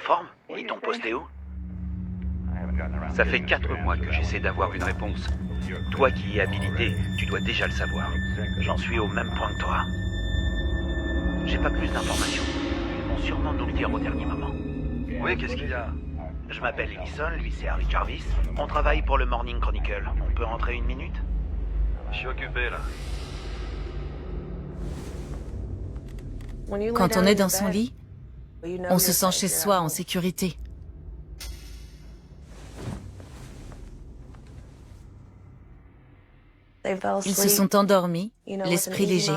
forme? Ils t'ont posté où? Ça fait 4 mois que j'essaie d'avoir une réponse. Toi qui es habilité, tu dois déjà le savoir. J'en suis au même point que toi. J'ai pas plus d'informations. Ils vont sûrement nous le dire au dernier moment. Oui, qu'est-ce qu'il y a? Je m'appelle Ellison, lui c'est Harry Jarvis. On travaille pour le Morning Chronicle. On peut rentrer une minute? Je suis occupé là. Quand on est dans son lit, on se sent chez soi en sécurité. Ils se sont endormis, l'esprit léger.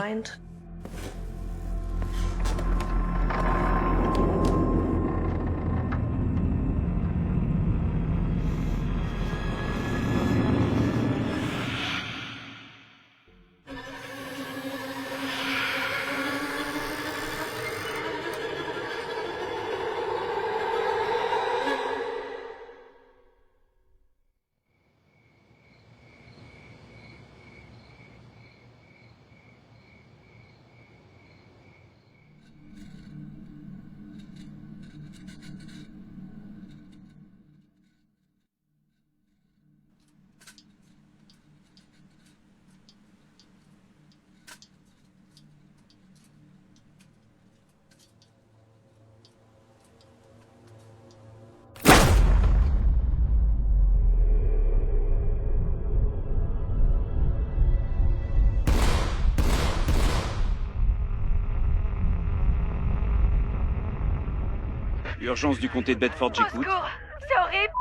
Urgence du comté de Bedford, Au j'écoute. secours, c'est horrible.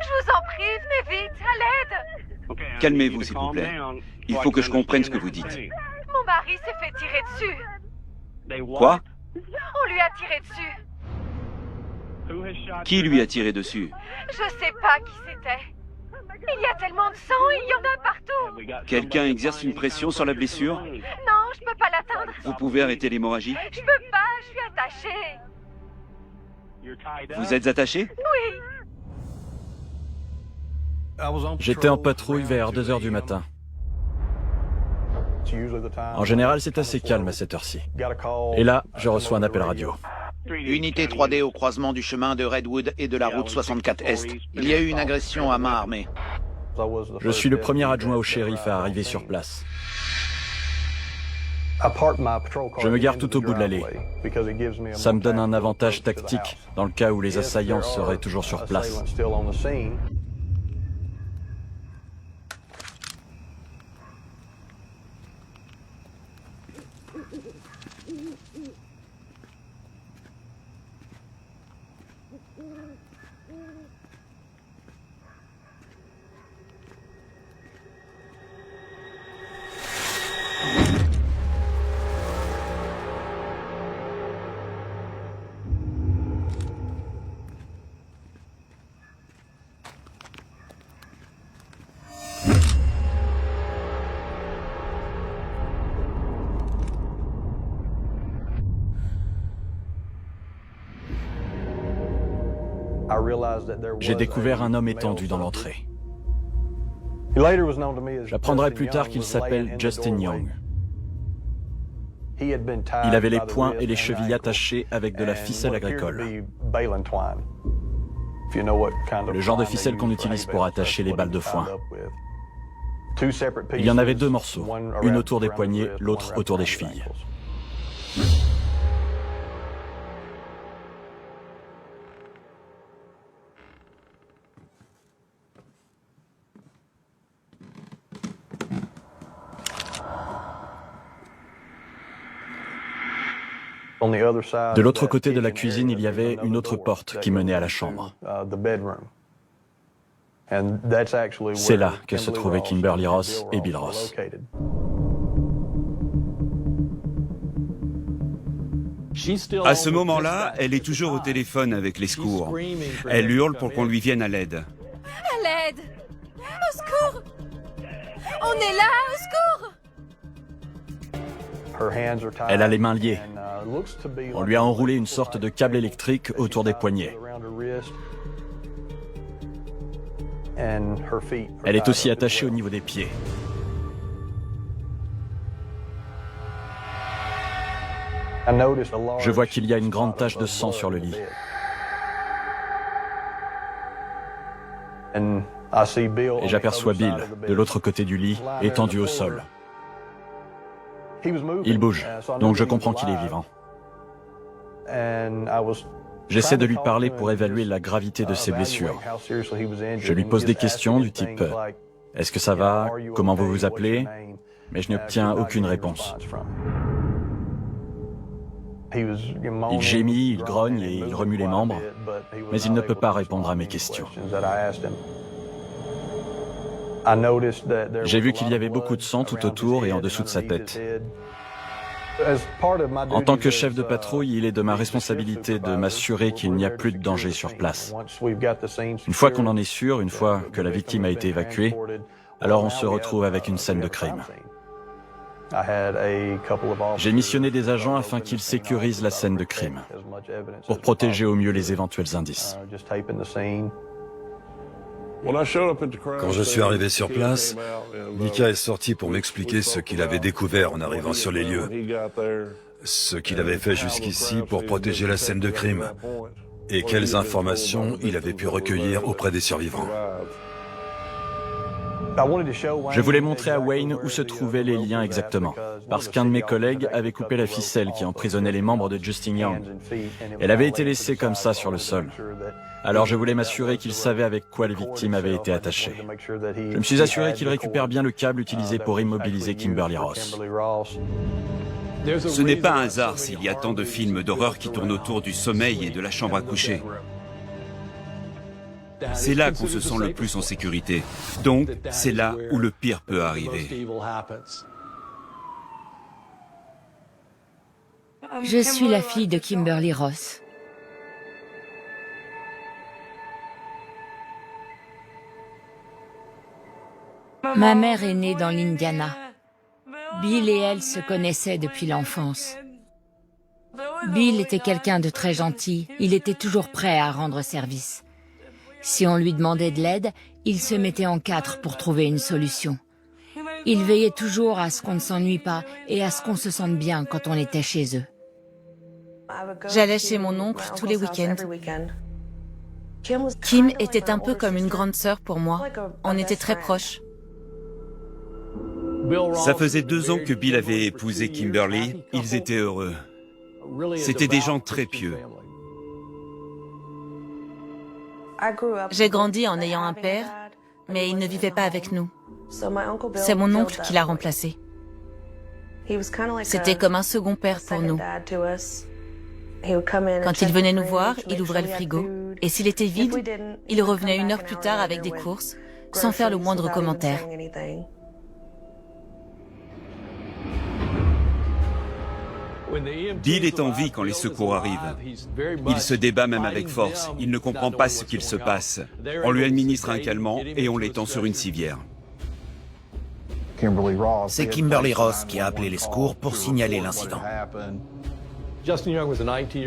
Je vous en prie, venez vite, à l'aide. Calmez-vous, s'il vous plaît. Il faut que je comprenne ce que vous dites. Mon mari s'est fait tirer dessus. Quoi? On lui a tiré dessus. Qui lui a tiré dessus? Je sais pas qui c'était. Il y a tellement de sang, il y en a partout. Quelqu'un exerce une pression sur la blessure? Non, je peux pas l'atteindre. Vous pouvez arrêter l'hémorragie? Je peux pas, je suis attachée. Vous êtes attaché? Oui. J'étais en patrouille vers 2 heures du matin. En général, c'est assez calme à cette heure-ci. Et là, je reçois un appel radio. Unité 3D au croisement du chemin de Redwood et de la route 64 Est. Il y a eu une agression à main armée. Je suis le premier adjoint au shérif à arriver sur place. Je me gare tout au bout de l'allée. Ça me donne un avantage tactique dans le cas où les assaillants seraient toujours sur place. J'ai découvert un homme étendu dans l'entrée. J'apprendrai plus tard qu'il s'appelle Justin Young. Il avait les poings et les chevilles attachés avec de la ficelle agricole. Le genre de ficelle qu'on utilise pour attacher les balles de foin. Il y en avait 2 morceaux, une autour des poignets, l'autre autour des chevilles. De l'autre côté de la cuisine, il y avait une autre porte qui menait à la chambre. C'est là que se trouvaient Kimberly Ross et Bill Ross. À ce moment-là, elle est toujours au téléphone avec les secours. Elle hurle pour qu'on lui vienne à l'aide. À l'aide. Au secours. On est là, au secours. Elle a les mains liées. On lui a enroulé une sorte de câble électrique autour des poignets. Elle est aussi attachée au niveau des pieds. Je vois qu'il y a une grande tache de sang sur le lit. Et j'aperçois Bill, de l'autre côté du lit, étendu au sol. Il bouge, donc je comprends qu'il est vivant. J'essaie de lui parler pour évaluer la gravité de ses blessures. Je lui pose des questions du type « Est-ce que ça va? Comment vous vous appelez ?» Mais je n'obtiens aucune réponse. Il gémit, il grogne et il remue les membres, mais il ne peut pas répondre à mes questions. J'ai vu qu'il y avait beaucoup de sang tout autour et en dessous de sa tête. En tant que chef de patrouille, il est de ma responsabilité de m'assurer qu'il n'y a plus de danger sur place. Une fois qu'on en est sûr, une fois que la victime a été évacuée, alors on se retrouve avec une scène de crime. J'ai missionné des agents afin qu'ils sécurisent la scène de crime, pour protéger au mieux les éventuels indices. Quand je suis arrivé sur place, Nika est sorti pour m'expliquer ce qu'il avait découvert en arrivant sur les lieux, ce qu'il avait fait jusqu'ici pour protéger la scène de crime, et quelles informations il avait pu recueillir auprès des survivants. Je voulais montrer à Wayne où se trouvaient les liens exactement, parce qu'un de mes collègues avait coupé la ficelle qui emprisonnait les membres de Justin Young. Elle avait été laissée comme ça sur le sol. Alors je voulais m'assurer qu'il savait avec quoi les victimes avaient été attachées. Je me suis assuré qu'il récupère bien le câble utilisé pour immobiliser Kimberly Ross. Ce n'est pas un hasard s'il y a tant de films d'horreur qui tournent autour du sommeil et de la chambre à coucher. C'est là qu'on se sent le plus en sécurité. Donc, c'est là où le pire peut arriver. Je suis la fille de Kimberly Ross. Ma mère est née dans l'Indiana. Bill et elle se connaissaient depuis l'enfance. Bill était quelqu'un de très gentil. Il était toujours prêt à rendre service. Si on lui demandait de l'aide, il se mettait en quatre pour trouver une solution. Il veillait toujours à ce qu'on ne s'ennuie pas et à ce qu'on se sente bien quand on était chez eux. J'allais chez mon oncle tous les week-ends. Kim était un peu comme une grande sœur pour moi. On était très proches. Ça faisait 2 ans que Bill avait épousé Kimberly. Ils étaient heureux. C'étaient des gens très pieux. J'ai grandi en ayant un père, mais il ne vivait pas avec nous. C'est mon oncle qui l'a remplacé. C'était comme un second père pour nous. Quand il venait nous voir, il ouvrait le frigo, et s'il était vide, il revenait 1 heure plus tard avec des courses, sans faire le moindre commentaire. Bill est en vie quand les secours arrivent. Il se débat même avec force. Il ne comprend pas ce qu'il se passe. On lui administre un calmant et on l'étend sur une civière. C'est Kimberly Ross qui a appelé les secours pour signaler l'incident.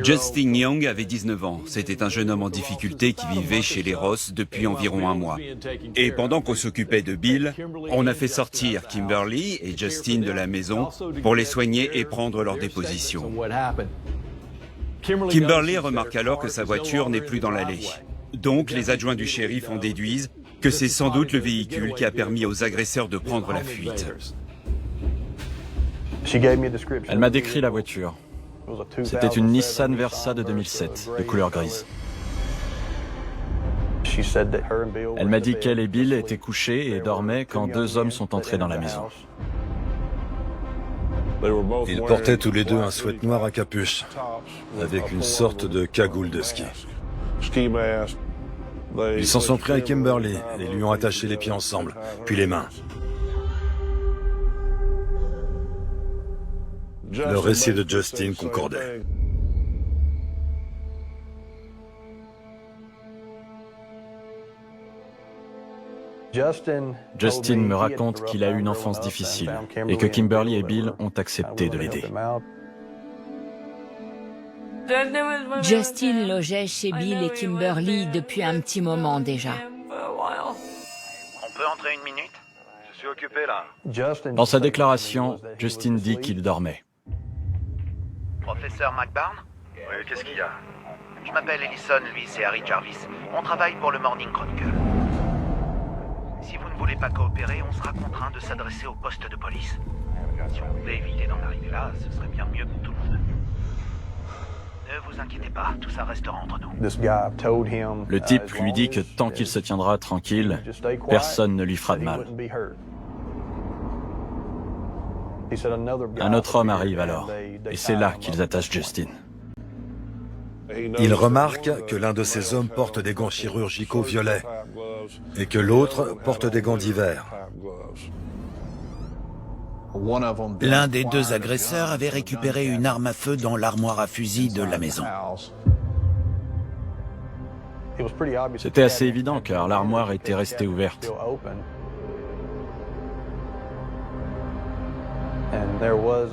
Justin Young avait 19 ans. C'était un jeune homme en difficulté qui vivait chez les Ross depuis environ 1 mois. Et pendant qu'on s'occupait de Bill, on a fait sortir Kimberly et Justin de la maison pour les soigner et prendre leur déposition. Kimberly remarque alors que sa voiture n'est plus dans l'allée. Donc les adjoints du shérif en déduisent que c'est sans doute le véhicule qui a permis aux agresseurs de prendre la fuite. Elle m'a décrit la voiture. C'était une Nissan Versa de 2007, de couleur grise. Elle m'a dit qu'elle et Bill étaient couchés et dormaient quand 2 hommes sont entrés dans la maison. Ils portaient tous les 2 un sweat noir à capuche, avec une sorte de cagoule de ski. Ils s'en sont pris à Kimberly et lui ont attaché les pieds ensemble, puis les mains. Le récit de Justin concordait. Justin me raconte qu'il a eu une enfance difficile et que Kimberly et Bill ont accepté de l'aider. Justin logeait chez Bill et Kimberly depuis un petit moment déjà. On peut entrer 1 minute? Je suis occupé là. Dans sa déclaration, Justin dit qu'il dormait. Professeur McBarn? Oui, qu'est-ce qu'il y a? Je m'appelle Ellison, lui c'est Harry Jarvis. On travaille pour le Morning Chronicle. Si vous ne voulez pas coopérer, on sera contraint de s'adresser au poste de police. Si on voulait éviter d'en arriver là, ce serait bien mieux pour tout le monde. Ne vous inquiétez pas, tout ça restera entre nous. Le type lui dit que tant qu'il se tiendra tranquille, personne ne lui fera de mal. Un autre homme arrive alors, et c'est là qu'ils attachent Justin. Il remarque que l'un de ces hommes porte des gants chirurgicaux violets et que l'autre porte des gants d'hiver. L'un des deux agresseurs avait récupéré une arme à feu dans l'armoire à fusil de la maison. C'était assez évident car l'armoire était restée ouverte.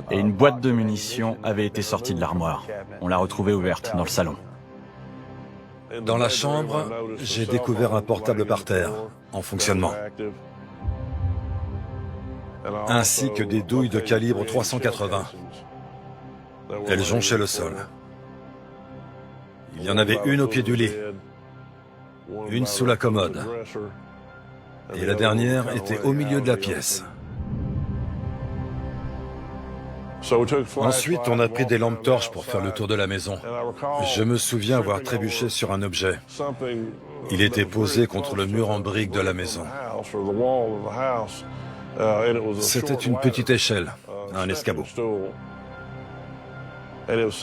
Et une boîte de munitions avait été sortie de l'armoire. On l'a retrouvée ouverte dans le salon. Dans la chambre, j'ai découvert un portable par terre, en fonctionnement, ainsi que des douilles de calibre 380. Elles jonchaient le sol. Il y en avait une au pied du lit, une sous la commode, et la dernière était au milieu de la pièce. Ensuite, on a pris des lampes torches pour faire le tour de la maison. Je me souviens avoir trébuché sur un objet. Il était posé contre le mur en briques de la maison. C'était une petite échelle, un escabeau.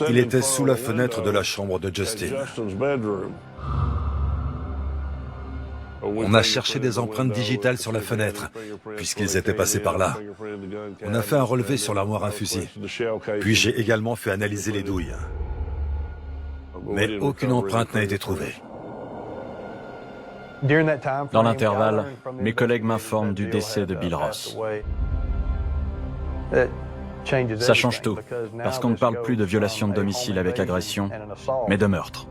Il était sous la fenêtre de la chambre de Justin. On a cherché des empreintes digitales sur la fenêtre, puisqu'ils étaient passés par là. On a fait un relevé sur l'armoire à fusil. Puis j'ai également fait analyser les douilles. Mais aucune empreinte n'a été trouvée. Dans l'intervalle, mes collègues m'informent du décès de Bill Ross. Ça change tout, parce qu'on ne parle plus de violation de domicile avec agression, mais de meurtre.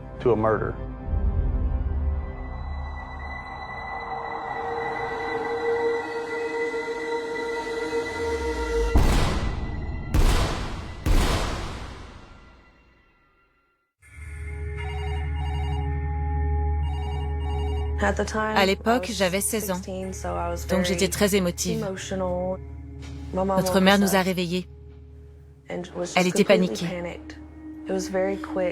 À l'époque, j'avais 16 ans, donc j'étais très émotive. Notre mère nous a réveillés. Elle était paniquée.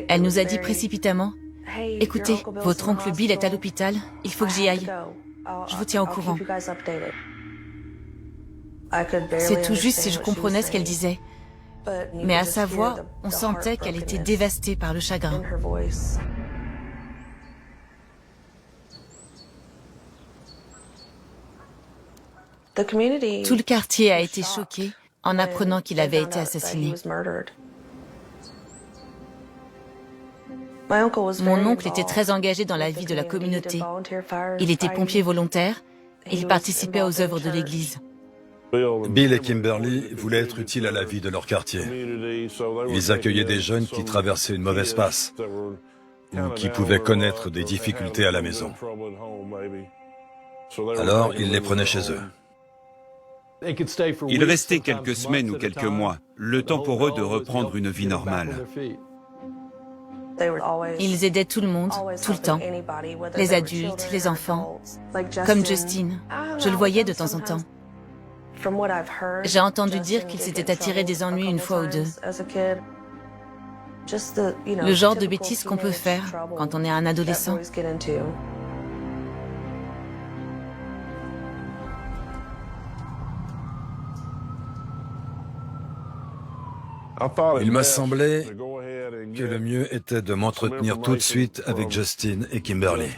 Elle nous a dit précipitamment, « Écoutez, votre oncle Bill est à l'hôpital, il faut que j'y aille. Je vous tiens au courant. » C'est tout juste si je comprenais ce qu'elle disait. Mais à sa voix, on sentait qu'elle était dévastée par le chagrin. Tout le quartier a été choqué en apprenant qu'il avait été assassiné. Mon oncle était très engagé dans la vie de la communauté. Il était pompier volontaire et il participait aux œuvres de l'église. Bill et Kimberly voulaient être utiles à la vie de leur quartier. Ils accueillaient des jeunes qui traversaient une mauvaise passe ou qui pouvaient connaître des difficultés à la maison. Alors, ils les prenaient chez eux. Ils restaient quelques semaines ou quelques mois, le temps pour eux de reprendre une vie normale. Ils aidaient tout le monde, tout le temps. Les adultes, les enfants. Comme Justin. Je le voyais de temps en temps. J'ai entendu dire qu'il s'était attiré des ennuis une fois ou deux. Le genre de bêtises qu'on peut faire quand on est un adolescent. Il m'a semblé que le mieux était de m'entretenir tout de suite avec Justin et Kimberly.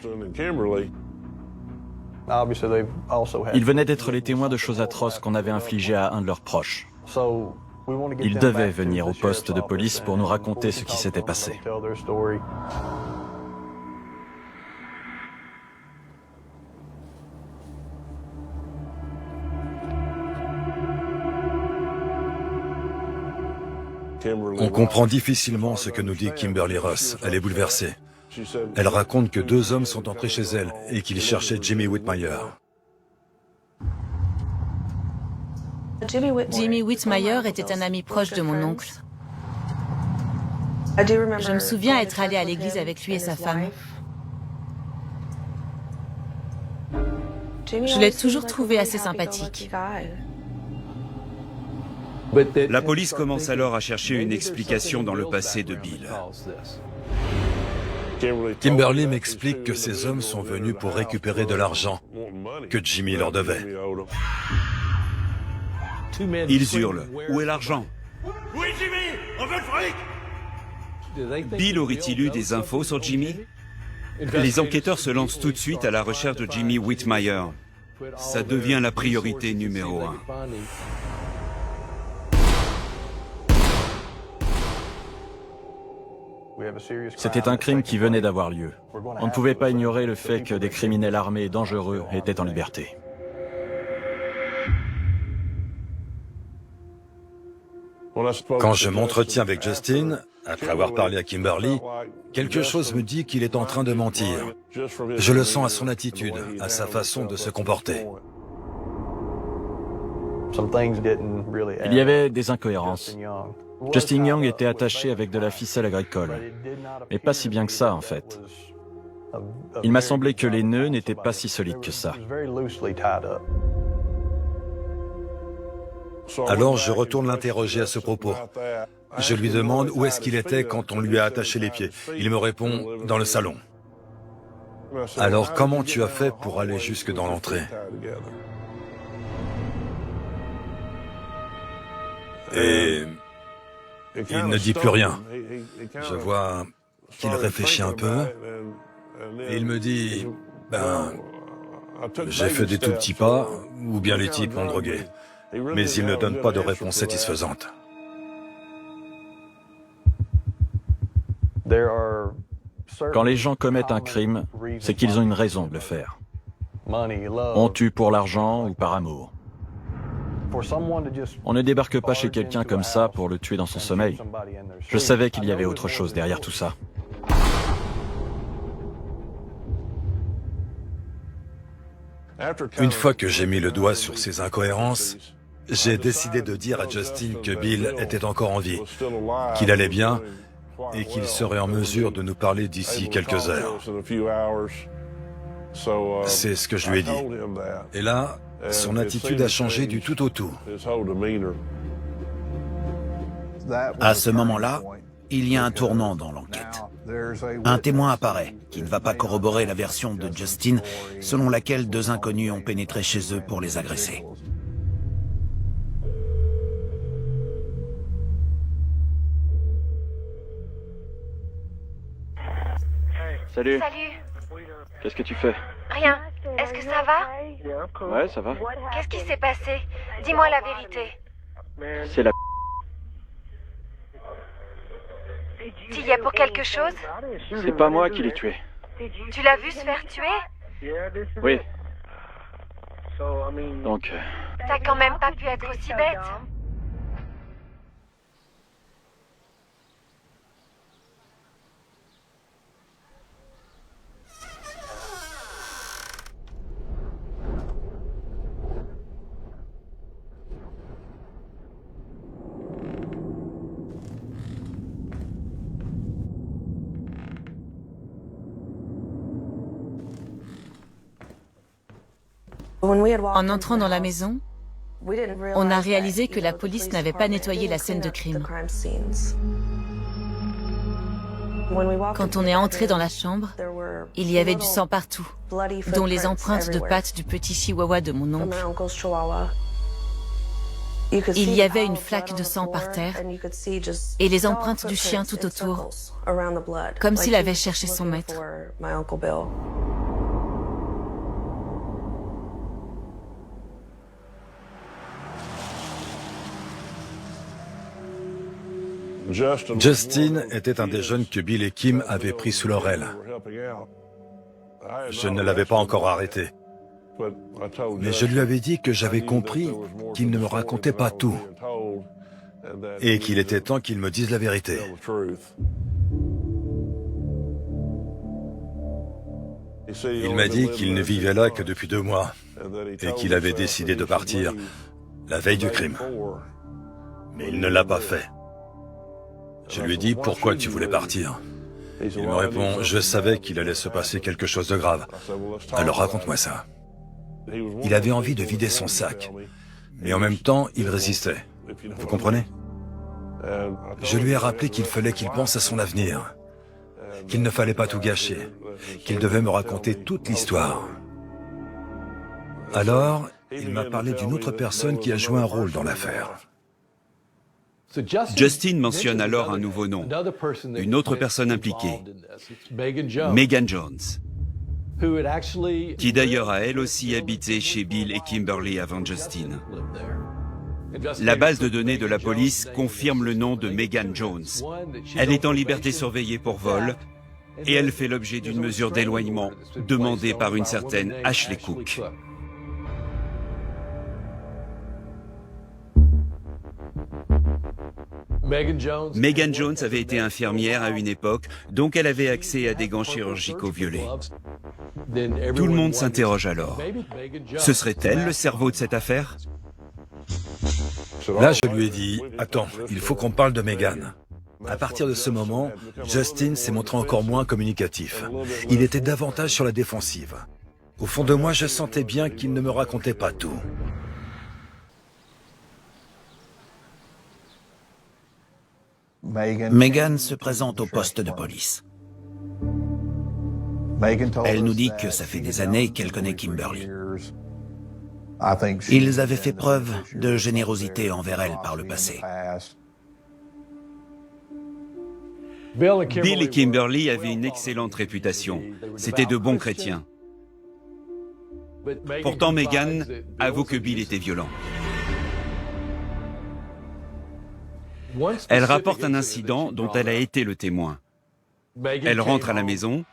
Ils venaient d'être les témoins de choses atroces qu'on avait infligées à un de leurs proches. Ils devaient venir au poste de police pour nous raconter ce qui s'était passé. On comprend difficilement ce que nous dit Kimberly Ross. Elle est bouleversée. Elle raconte que deux hommes sont entrés chez elle et qu'ils cherchaient Jimmy Whitmire. Jimmy Whitmire était un ami proche de mon oncle. Je me souviens être allée à l'église avec lui et sa femme. Je l'ai toujours trouvé assez sympathique. La police commence alors à chercher une explication dans le passé de Bill. Kimberly m'explique que ces hommes sont venus pour récupérer de l'argent que Jimmy leur devait. Ils hurlent « Où est l'argent ?» Oui, Jimmy, on veut le fric! Bill aurait-il eu des infos sur Jimmy? Les enquêteurs se lancent tout de suite à la recherche de Jimmy Whitmire. Ça devient la priorité numéro 1. C'était un crime qui venait d'avoir lieu. On ne pouvait pas ignorer le fait que des criminels armés et dangereux étaient en liberté. Quand je m'entretiens avec Justin, après avoir parlé à Kimberly, quelque chose me dit qu'il est en train de mentir. Je le sens à son attitude, à sa façon de se comporter. Il y avait des incohérences. Justin Young était attaché avec de la ficelle agricole, mais pas si bien que ça en fait. Il m'a semblé que les nœuds n'étaient pas si solides que ça. Alors je retourne l'interroger à ce propos. Je lui demande où est-ce qu'il était quand on lui a attaché les pieds. Il me répond « dans le salon ». Alors comment tu as fait pour aller jusque dans l'entrée? Et il ne dit plus rien. Je vois qu'il réfléchit un peu. Et il me dit « ben, j'ai fait des tout petits pas, ou bien les types m'ont drogué. » Mais il ne donne pas de réponse satisfaisante. Quand les gens commettent un crime, c'est qu'ils ont une raison de le faire. On tue pour l'argent ou par amour. On ne débarque pas chez quelqu'un comme ça pour le tuer dans son sommeil. Je savais qu'il y avait autre chose derrière tout ça. Une fois que j'ai mis le doigt sur ces incohérences, j'ai décidé de dire à Justin que Bill était encore en vie, qu'il allait bien et qu'il serait en mesure de nous parler d'ici quelques heures. C'est ce que je lui ai dit. Et là, son attitude a changé du tout au tout. À ce moment-là, il y a un tournant dans l'enquête. Un témoin apparaît, qui ne va pas corroborer la version de Justin, selon laquelle 2 inconnus ont pénétré chez eux pour les agresser. Salut. Salut. Qu'est-ce que tu fais? Rien. Est-ce que ça va? Ouais, ça va. Qu'est-ce qui s'est passé? Dis-moi la vérité. C'est la... Tu y es pour quelque chose? C'est pas moi qui l'ai tué. Tu l'as vu se faire tuer? Oui. Donc... T'as quand même pas pu être aussi bête. En entrant dans la maison, on a réalisé que la police n'avait pas nettoyé la scène de crime. Quand on est entré dans la chambre, il y avait du sang partout, dont les empreintes de pattes du petit chihuahua de mon oncle. Il y avait une flaque de sang par terre et les empreintes du chien tout autour, comme s'il avait cherché son maître. Justin était un des jeunes que Bill et Kim avaient pris sous leur aile. Je ne l'avais pas encore arrêté. Mais je lui avais dit que j'avais compris qu'il ne me racontait pas tout et qu'il était temps qu'il me dise la vérité. Il m'a dit qu'il ne vivait là que depuis 2 mois et qu'il avait décidé de partir la veille du crime. Mais il ne l'a pas fait. Je lui ai dit « Pourquoi tu voulais partir ?» Il me répond « Je savais qu'il allait se passer quelque chose de grave. Alors raconte-moi ça. » Il avait envie de vider son sac. Mais en même temps, il résistait. Vous comprenez? Je lui ai rappelé qu'il fallait qu'il pense à son avenir, qu'il ne fallait pas tout gâcher, qu'il devait me raconter toute l'histoire. Alors, il m'a parlé d'une autre personne qui a joué un rôle dans l'affaire. Justin mentionne alors un nouveau nom, une autre personne impliquée, Megan Jones, qui d'ailleurs a elle aussi habité chez Bill et Kimberly avant Justin. La base de données de la police confirme le nom de Megan Jones. Elle est en liberté surveillée pour vol et elle fait l'objet d'une mesure d'éloignement demandée par une certaine Ashley Cook. Megan Jones avait été infirmière à une époque, donc elle avait accès à des gants chirurgicaux violets. Tout le monde s'interroge alors. Ce serait elle le cerveau de cette affaire? Là, je lui ai dit, attends, il faut qu'on parle de Megan. À partir de ce moment, Justin s'est montré encore moins communicatif. Il était davantage sur la défensive. Au fond de moi, je sentais bien qu'il ne me racontait pas tout. Megan se présente au poste de police. Elle nous dit que ça fait des années qu'elle connaît Kimberly. Ils avaient fait preuve de générosité envers elle par le passé. Bill et Kimberly avaient une excellente réputation. C'étaient de bons chrétiens. Pourtant, Megan avoue que Bill était violent. Elle rapporte un incident dont elle a été le témoin. Elle rentre à la maison.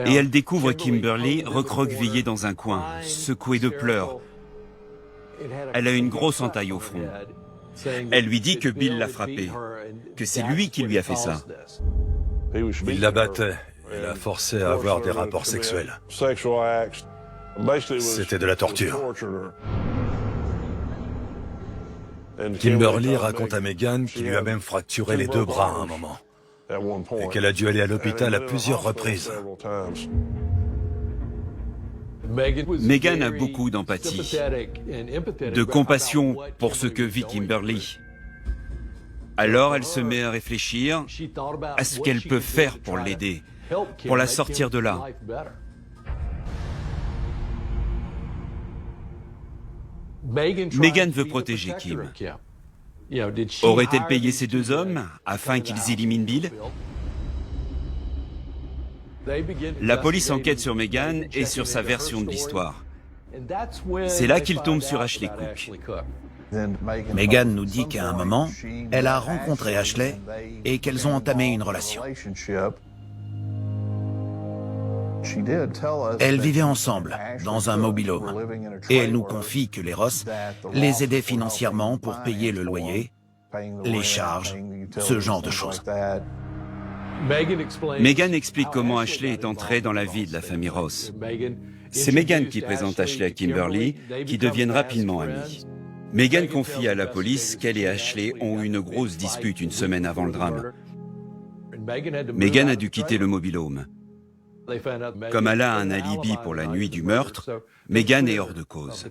Et elle découvre Kimberly recroquevillée dans un coin, secouée de pleurs. Elle a une grosse entaille au front. Elle lui dit que Bill l'a frappée, que c'est lui qui lui a fait ça. Il la battait et la forçait à avoir des rapports sexuels. C'était de la torture. Kimberly raconte à Megan qu'il lui a même fracturé les deux bras à un moment. Et qu'elle a dû aller à l'hôpital à plusieurs reprises. Megan a beaucoup d'empathie, de compassion pour ce que vit Kimberly. Alors elle se met à réfléchir à ce qu'elle peut faire pour l'aider, pour la sortir de là. Megan veut protéger Kim. Aurait-elle payé ces deux hommes afin qu'ils éliminent Bill? La police enquête sur Megan et sur sa version de l'histoire. C'est là qu'ils tombent sur Ashley Cook. Megan nous dit qu'à un moment, elle a rencontré Ashley et qu'elles ont entamé une relation. Elles vivaient ensemble, dans un mobil-home, et elle nous confie que les Ross les aidaient financièrement pour payer le loyer, les charges, ce genre de choses. Megan explique comment Ashley est entrée dans la vie de la famille Ross. C'est Megan qui présente Ashley à Kimberly, qui deviennent rapidement amies. Megan confie à la police qu'elle et Ashley ont eu une grosse dispute une semaine avant le drame. Megan a dû quitter le mobil-home. Comme elle a un alibi pour la nuit du meurtre, Megan est hors de cause.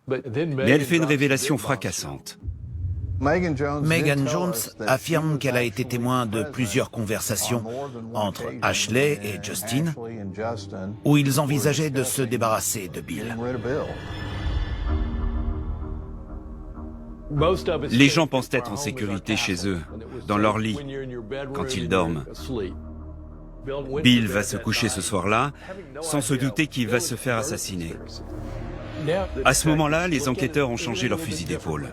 Mais elle fait une révélation fracassante. Megan Jones affirme qu'elle a été témoin de plusieurs conversations entre Ashley et Justin, où ils envisageaient de se débarrasser de Bill. Les gens pensent être en sécurité chez eux, dans leur lit, quand ils dorment. Bill va se coucher ce soir-là, sans se douter qu'il va se faire assassiner. À ce moment-là, les enquêteurs ont changé leur fusil d'épaule.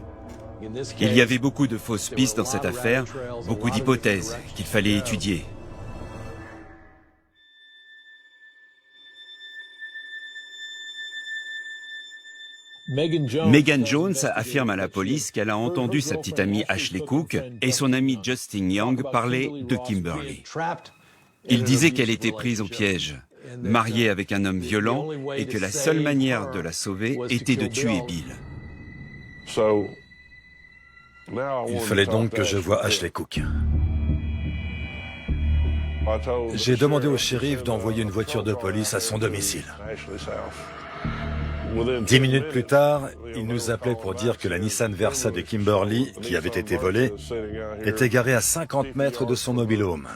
Il y avait beaucoup de fausses pistes dans cette affaire, beaucoup d'hypothèses qu'il fallait étudier. Megan Jones affirme à la police qu'elle a entendu sa petite amie Ashley Cook et son ami Justin Young parler de Kimberly. Ils disaient qu'elle était prise au piège, mariée avec un homme violent, et que la seule manière de la sauver était de tuer Bill. Il fallait donc que je voie Ashley Cook. J'ai demandé au shérif d'envoyer une voiture de police à son domicile. 10 minutes plus tard, il nous appelait pour dire que la Nissan Versa de Kimberly, qui avait été volée, était garée à 50 mètres de son mobil-home.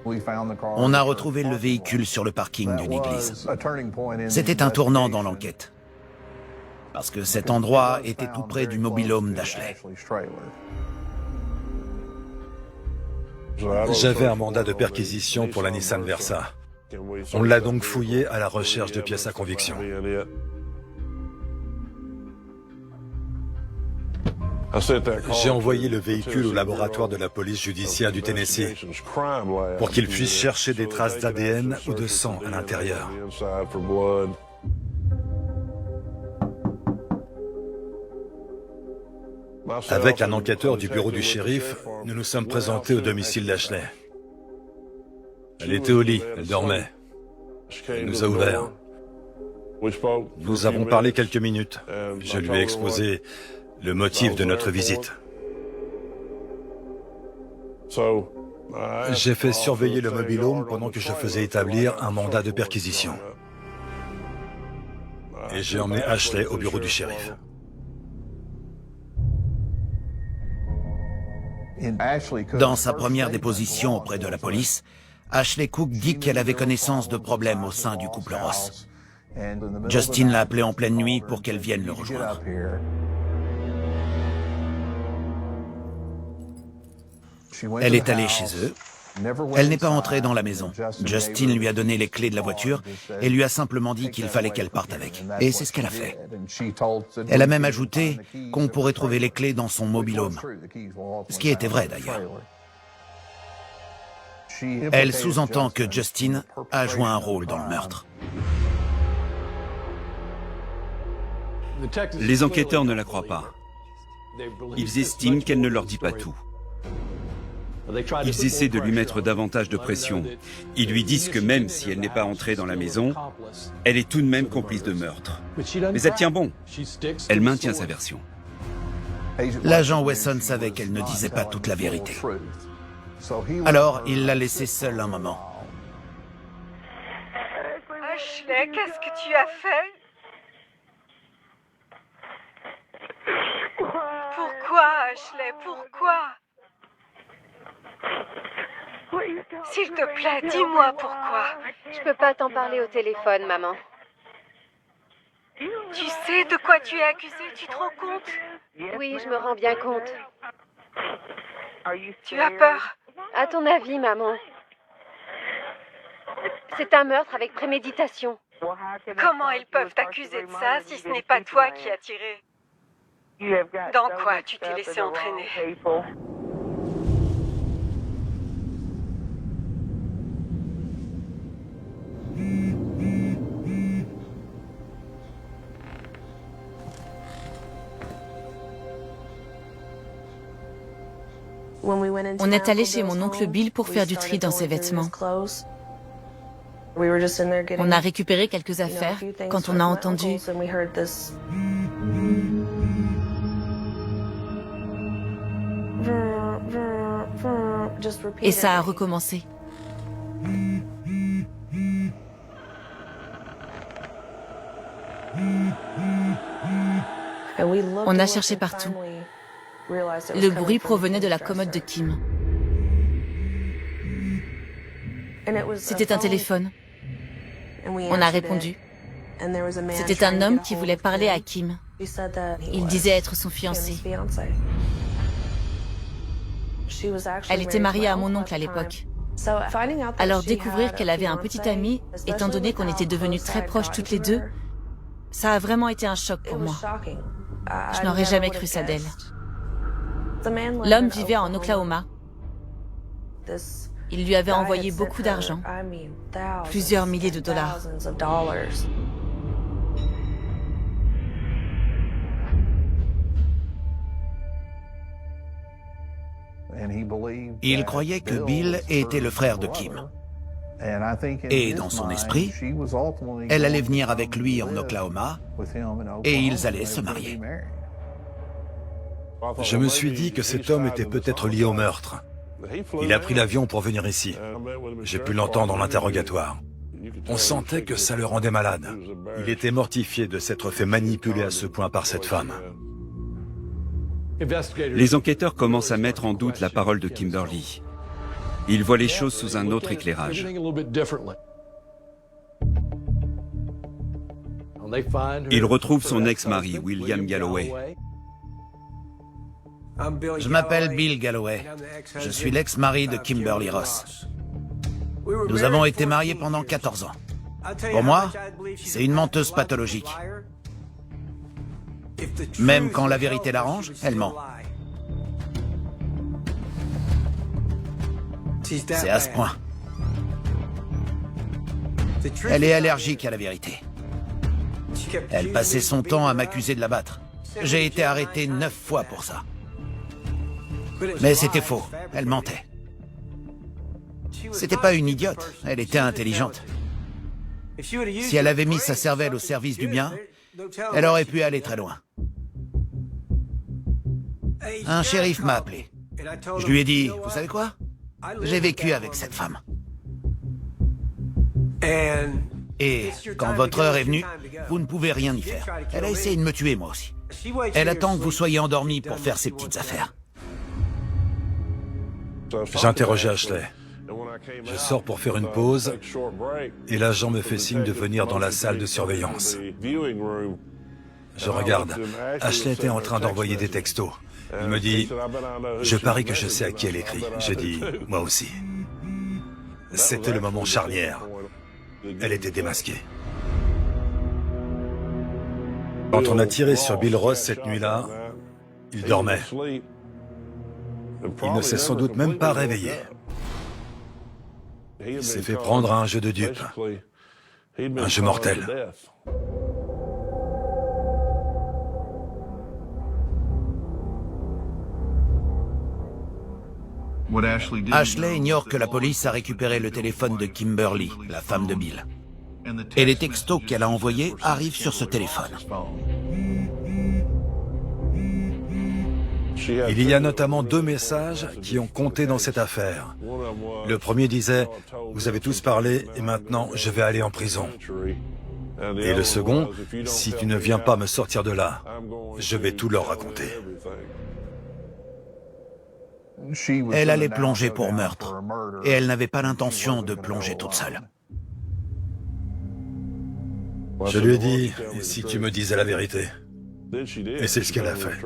On a retrouvé le véhicule sur le parking d'une église. C'était un tournant dans l'enquête, parce que cet endroit était tout près du mobil-home d'Ashley. J'avais un mandat de perquisition pour la Nissan Versa. On l'a donc fouillé à la recherche de pièces à conviction. J'ai envoyé le véhicule au laboratoire de la police judiciaire du Tennessee pour qu'il puisse chercher des traces d'ADN ou de sang à l'intérieur. Avec un enquêteur du bureau du shérif, nous nous sommes présentés au domicile d'Ashley. Elle était au lit, elle dormait. Elle nous a ouvert. Nous avons parlé quelques minutes. Je lui ai exposé le motif de notre visite. J'ai fait surveiller le mobil-home pendant que je faisais établir un mandat de perquisition. Et j'ai emmené Ashley au bureau du shérif. Dans sa première déposition auprès de la police, Ashley Cook dit qu'elle avait connaissance de problèmes au sein du couple Ross. Justin l'a appelée en pleine nuit pour qu'elle vienne le rejoindre. Elle est allée chez eux. Elle n'est pas entrée dans la maison. Justin lui a donné les clés de la voiture et lui a simplement dit qu'il fallait qu'elle parte avec. Et c'est ce qu'elle a fait. Elle a même ajouté qu'on pourrait trouver les clés dans son mobil-home. Ce qui était vrai d'ailleurs. Elle sous-entend que Justin a joué un rôle dans le meurtre. Les enquêteurs ne la croient pas. Ils estiment qu'elle ne leur dit pas tout. Ils essaient de lui mettre davantage de pression. Ils lui disent que même si elle n'est pas entrée dans la maison, elle est tout de même complice de meurtre. Mais elle tient bon. Elle maintient sa version. L'agent Wesson savait qu'elle ne disait pas toute la vérité. Alors, il l'a laissée seule un moment. Ashley, qu'est-ce que tu as fait? Pourquoi, Ashley? Pourquoi? S'il te plaît, dis-moi pourquoi. Je peux pas t'en parler au téléphone, maman. Tu sais de quoi tu es accusée, tu te rends compte? Oui, je me rends bien compte. Tu as peur? À ton avis, maman? C'est un meurtre avec préméditation. Comment ils peuvent t'accuser de ça si ce n'est pas toi qui as tiré? Dans quoi tu t'es laissé entraîner? On est allé chez mon oncle Bill pour faire du tri dans ses vêtements. On a récupéré quelques affaires quand on a entendu... Et ça a recommencé. On a cherché partout. Le bruit provenait de la commode de Kim. C'était un téléphone. On a répondu. C'était un homme qui voulait parler à Kim. Il disait être son fiancé. Elle était mariée à mon oncle à l'époque. Alors découvrir qu'elle avait un petit ami, étant donné qu'on était devenus très proches toutes les deux, ça a vraiment été un choc pour moi. Je n'aurais jamais cru ça d'elle. L'homme vivait en Oklahoma. Il lui avait envoyé beaucoup d'argent, plusieurs milliers de dollars. Il croyait que Bill était le frère de Kim. Et dans son esprit, elle allait venir avec lui en Oklahoma et ils allaient se marier. Je me suis dit que cet homme était peut-être lié au meurtre. Il a pris l'avion pour venir ici. J'ai pu l'entendre dans l'interrogatoire. On sentait que ça le rendait malade. Il était mortifié de s'être fait manipuler à ce point par cette femme. Les enquêteurs commencent à mettre en doute la parole de Kimberly. Ils voient les choses sous un autre éclairage. Ils retrouvent son ex-mari, William Galloway. Je m'appelle Bill Galloway. Je suis l'ex-mari de Kimberly Ross. Nous avons été mariés pendant 14 ans. Pour moi, c'est une menteuse pathologique. Même quand la vérité l'arrange, elle ment. C'est à ce point. Elle est allergique à la vérité. Elle passait son temps à m'accuser de la battre. J'ai été arrêté 9 fois pour ça. Mais c'était faux. Elle mentait. C'était pas une idiote. Elle était intelligente. Si elle avait mis sa cervelle au service du bien, elle aurait pu aller très loin. Un shérif m'a appelé. Je lui ai dit, vous savez quoi? J'ai vécu avec cette femme. Et quand votre heure est venue, vous ne pouvez rien y faire. Elle a essayé de me tuer, moi aussi. Elle attend que vous soyez endormi pour faire ses petites affaires. J'ai interrogé Ashley. Je sors pour faire une pause et l'agent me fait signe de venir dans la salle de surveillance. Je regarde. Ashley était en train d'envoyer des textos. Il me dit « Je parie que je sais à qui elle écrit. » J'ai dit « Moi aussi. » C'était le moment charnière. Elle était démasquée. Quand on a tiré sur Bill Ross cette nuit-là, il dormait. Il ne s'est sans doute même pas réveillé. Il s'est fait prendre à un jeu de dupes. Un jeu mortel. Ashley ignore que la police a récupéré le téléphone de Kimberly, la femme de Bill. Et les textos qu'elle a envoyés arrivent sur ce téléphone. Il y a notamment 2 messages qui ont compté dans cette affaire. Le premier disait « Vous avez tous parlé et maintenant je vais aller en prison ». Et le second « Si tu ne viens pas me sortir de là, je vais tout leur raconter ». Elle allait plonger pour meurtre. Et elle n'avait pas l'intention de plonger toute seule. Je lui ai dit « Et si tu me disais la vérité ?» Et c'est ce qu'elle a fait.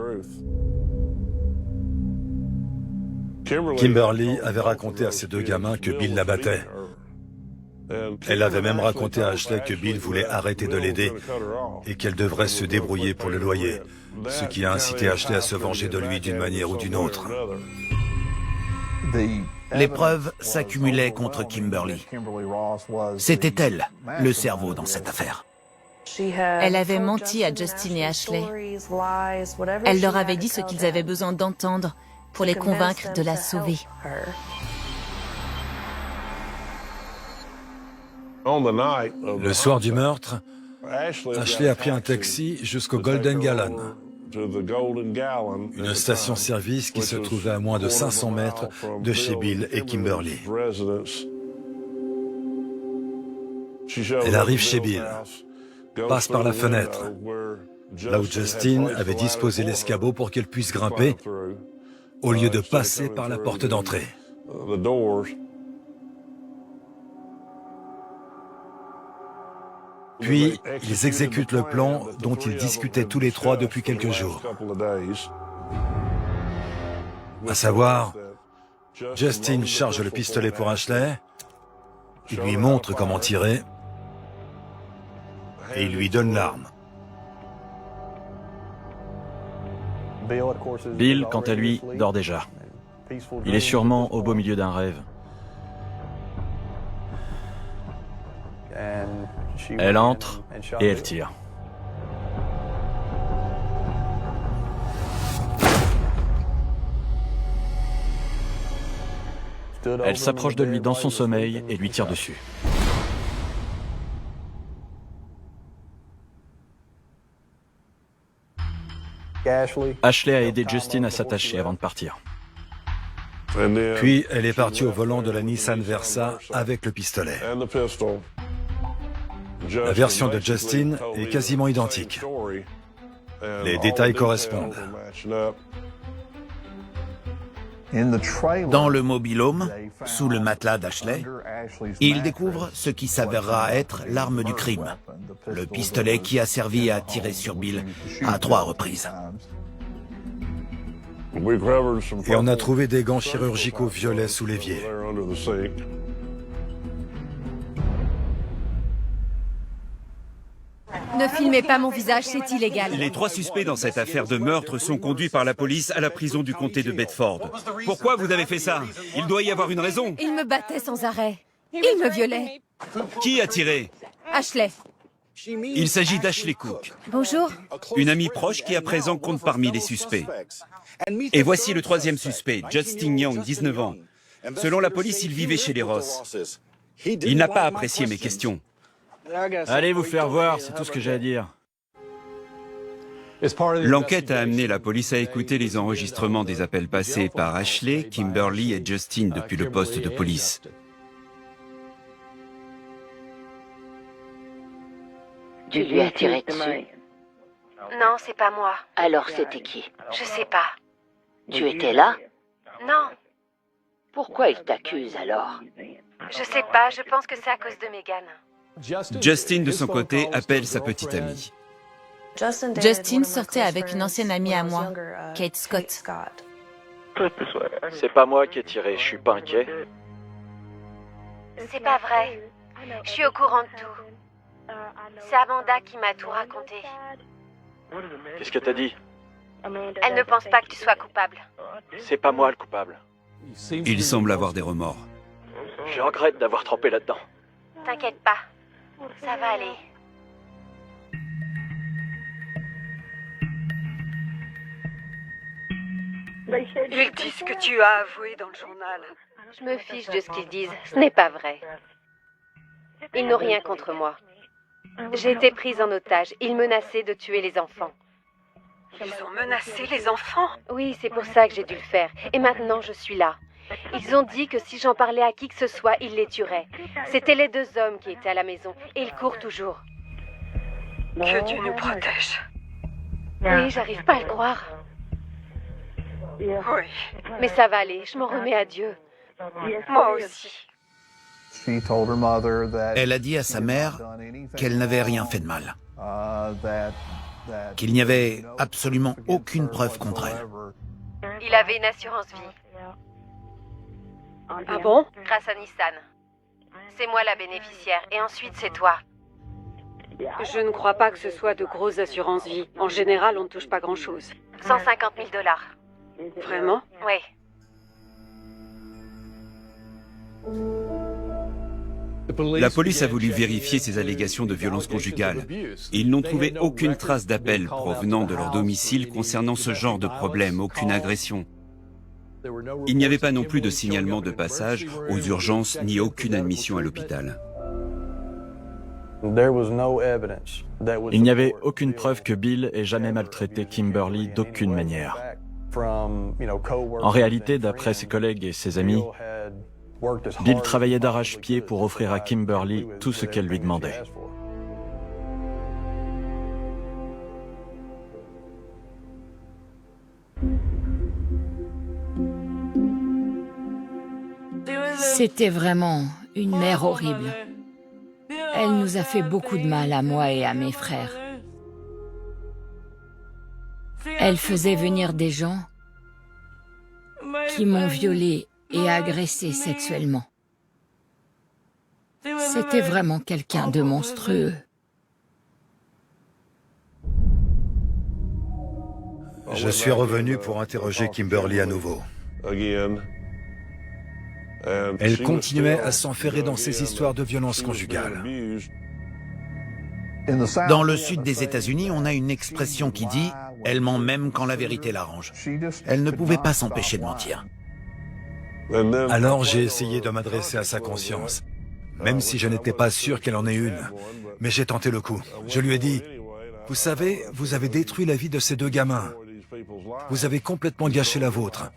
Kimberly avait raconté à ces 2 gamins que Bill la battait. Elle avait même raconté à Ashley que Bill voulait arrêter de l'aider et qu'elle devrait se débrouiller pour le loyer, ce qui a incité Ashley à se venger de lui d'une manière ou d'une autre. Les preuves s'accumulaient contre Kimberly. C'était elle, le cerveau dans cette affaire. Elle avait menti à Justin et Ashley. Elle leur avait dit ce qu'ils avaient besoin d'entendre pour les convaincre de la sauver. Le soir du meurtre, Ashley a pris un taxi jusqu'au Golden Gallon, une station-service qui se trouvait à moins de 500 mètres de chez Bill et Kimberly. Elle arrive chez Bill, passe par la fenêtre, là où Justin avait disposé l'escabeau pour qu'elle puisse grimper, au lieu de passer par la porte d'entrée. Puis, ils exécutent le plan dont ils discutaient tous les 3 depuis quelques jours. À savoir, Justin charge le pistolet pour Ashley, il lui montre comment tirer, et il lui donne l'arme. Bill, quant à lui, dort déjà. Il est sûrement au beau milieu d'un rêve. Elle entre et elle tire. Elle s'approche de lui dans son sommeil et lui tire dessus. Ashley a aidé Justin à s'attacher avant de partir. Puis elle est partie au volant de la Nissan Versa avec le pistolet. La version de Justin est quasiment identique. Les détails correspondent. Dans le mobil-home, sous le matelas d'Ashley, il découvre ce qui s'avérera être l'arme du crime, le pistolet qui a servi à tirer sur Bill à 3 reprises. Et on a trouvé des gants chirurgicaux violets sous l'évier. Ne filmez pas mon visage, c'est illégal. Les 3 suspects dans cette affaire de meurtre sont conduits par la police à la prison du comté de Bedford. Pourquoi vous avez fait ça? Il doit y avoir une raison. Il me battait sans arrêt. Il me violait. Qui a tiré? Ashley. Il s'agit d'Ashley Cook, Bonjour. une amie proche qui à présent compte parmi les suspects. Et voici le 3e suspect, Justin Young, 19 ans. Selon la police, il vivait chez les Ross. Il n'a pas apprécié mes questions. Allez vous faire voir, c'est tout ce que j'ai à dire. L'enquête a amené la police à écouter les enregistrements des appels passés par Ashley, Kimberly et Justin depuis le poste de police. Tu lui as tiré dessus? Non, c'est pas moi. Alors c'était qui? Je sais pas. Tu étais là? Non, Pourquoi il t'accuse alors? je sais pas, je pense que c'est à cause de Megan. Justin, de son côté, appelle sa petite amie. Justin sortait avec une ancienne amie à moi, Kate Scott. C'est pas moi qui ai tiré, je suis pas inquiet. C'est pas vrai. Je suis au courant de tout. C'est Amanda qui m'a tout raconté. Qu'est-ce que t'as dit? Elle ne pense pas que tu sois coupable. C'est pas moi le coupable. Il semble avoir des remords. Je regrette d'avoir trempé là-dedans. T'inquiète pas. Ça va aller. Ils disent que tu as avoué dans le journal. Je me fiche de ce qu'ils disent. Ce n'est pas vrai. Ils n'ont rien contre moi. J'ai été prise en otage. Ils menaçaient de tuer les enfants. Ils ont menacé les enfants? Oui, c'est pour ça que j'ai dû le faire. Et maintenant, je suis là. Ils ont dit que si j'en parlais à qui que ce soit, ils les tueraient. C'était les 2 hommes qui étaient à la maison. Et ils courent toujours. Que Dieu nous protège. Oui, j'arrive pas à le croire. Oui, Mais ça va aller. Je m'en remets à Dieu. moi aussi. Elle a dit à sa mère qu'elle n'avait rien fait de mal, qu'il n'y avait absolument aucune preuve contre elle. Il avait une assurance vie. Ah bon? Grâce à Nissan. C'est moi la bénéficiaire. Et ensuite, c'est toi. Je ne crois pas que ce soit de grosses assurances vie. En général, on ne touche pas grand-chose. 150 000 $. Vraiment? Oui. La police a voulu vérifier ces allégations de violence conjugale. Ils n'ont trouvé aucune trace d'appel provenant de leur domicile concernant ce genre de problème, aucune agression. Il n'y avait pas non plus de signalement de passage aux urgences ni aucune admission à l'hôpital. Il n'y avait aucune preuve que Bill ait jamais maltraité Kimberly d'aucune manière. En réalité, d'après ses collègues et ses amis, Bill travaillait d'arrache-pied pour offrir à Kimberly tout ce qu'elle lui demandait. C'était vraiment une mère horrible. Elle nous a fait beaucoup de mal à moi et à mes frères. Elle faisait venir des gens qui m'ont violée et agressée sexuellement. C'était vraiment quelqu'un de monstrueux. Je suis revenu pour interroger Kimberly à nouveau. Elle continuait à s'enferrer dans ces histoires de violence conjugale. Dans le sud des États-Unis, on a une expression qui dit « elle ment même quand la vérité l'arrange ». Elle ne pouvait pas s'empêcher de mentir. Alors j'ai essayé de m'adresser à sa conscience, même si je n'étais pas sûr qu'elle en ait une. Mais j'ai tenté le coup. Je lui ai dit, « Vous savez, vous avez détruit la vie de ces deux gamins. Vous avez complètement gâché la vôtre.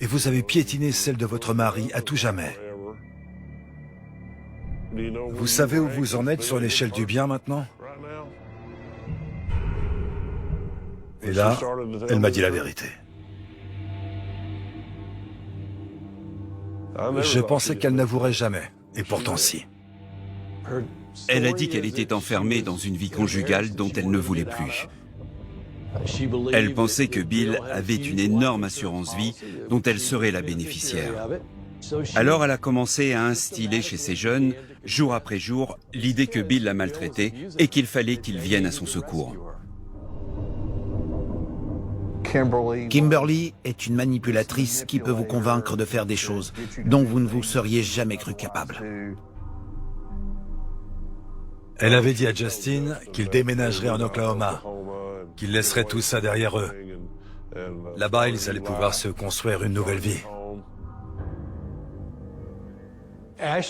Et vous avez piétiné celle de votre mari à tout jamais. Vous savez où vous en êtes sur l'échelle du bien maintenant ?» Et là, elle m'a dit la vérité. Je pensais qu'elle n'avouerait jamais, et pourtant si. Elle a dit qu'elle était enfermée dans une vie conjugale dont elle ne voulait plus. Elle pensait que Bill avait une énorme assurance vie dont elle serait la bénéficiaire. Alors elle a commencé à instiller chez ces jeunes, jour après jour, l'idée que Bill la maltraitait et qu'il fallait qu'il vienne à son secours. Kimberly est une manipulatrice qui peut vous convaincre de faire des choses dont vous ne vous seriez jamais cru capable. Elle avait dit à Justin qu'il déménagerait en Oklahoma, qu'ils laisseraient tout ça derrière eux. Là-bas, ils allaient pouvoir se construire une nouvelle vie.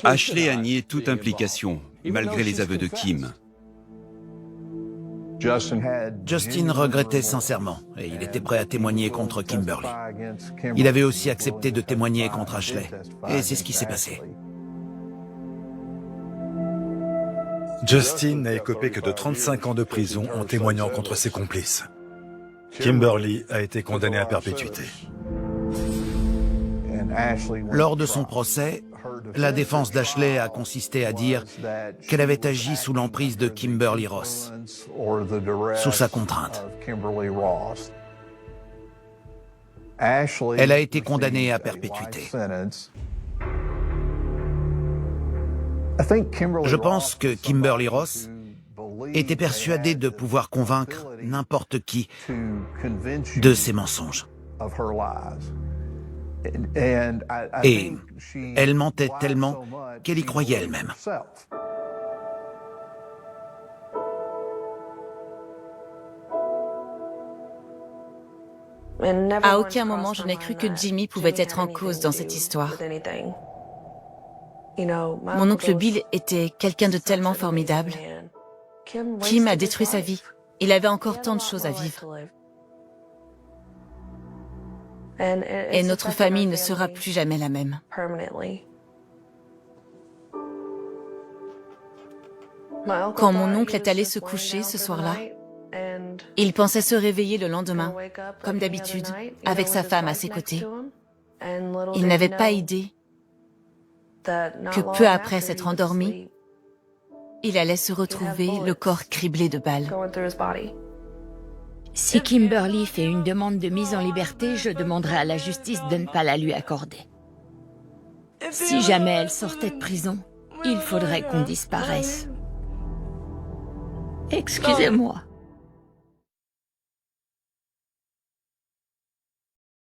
Ashley a nié toute implication, malgré les aveux de Kim. Justin regrettait sincèrement et il était prêt à témoigner contre Kimberly. Il avait aussi accepté de témoigner contre Ashley. Et c'est ce qui s'est passé. Justin n'a écopé que de 35 ans de prison en témoignant contre ses complices. Kimberly a été condamnée à perpétuité. Lors de son procès, la défense d'Ashley a consisté à dire qu'elle avait agi sous l'emprise de Kimberly Ross, sous sa contrainte. Elle a été condamnée à perpétuité. Je pense que Kimberly Ross était persuadée de pouvoir convaincre n'importe qui de ses mensonges. Et elle mentait tellement qu'elle y croyait elle-même. À aucun moment je n'ai cru que Jimmy pouvait être en cause dans cette histoire. Mon oncle Bill était quelqu'un de tellement formidable. Kim a détruit sa vie. Il avait encore tant de choses à vivre. Et notre famille ne sera plus jamais la même. Quand mon oncle est allé se coucher ce soir-là, il pensait se réveiller le lendemain, comme d'habitude, avec sa femme à ses côtés. Il n'avait pas idée que peu après s'être endormi, il allait se retrouver le corps criblé de balles. Si Kimberly fait une demande de mise en liberté, je demanderai à la justice de ne pas la lui accorder. Si jamais elle sortait de prison, il faudrait qu'on disparaisse. Excusez-moi.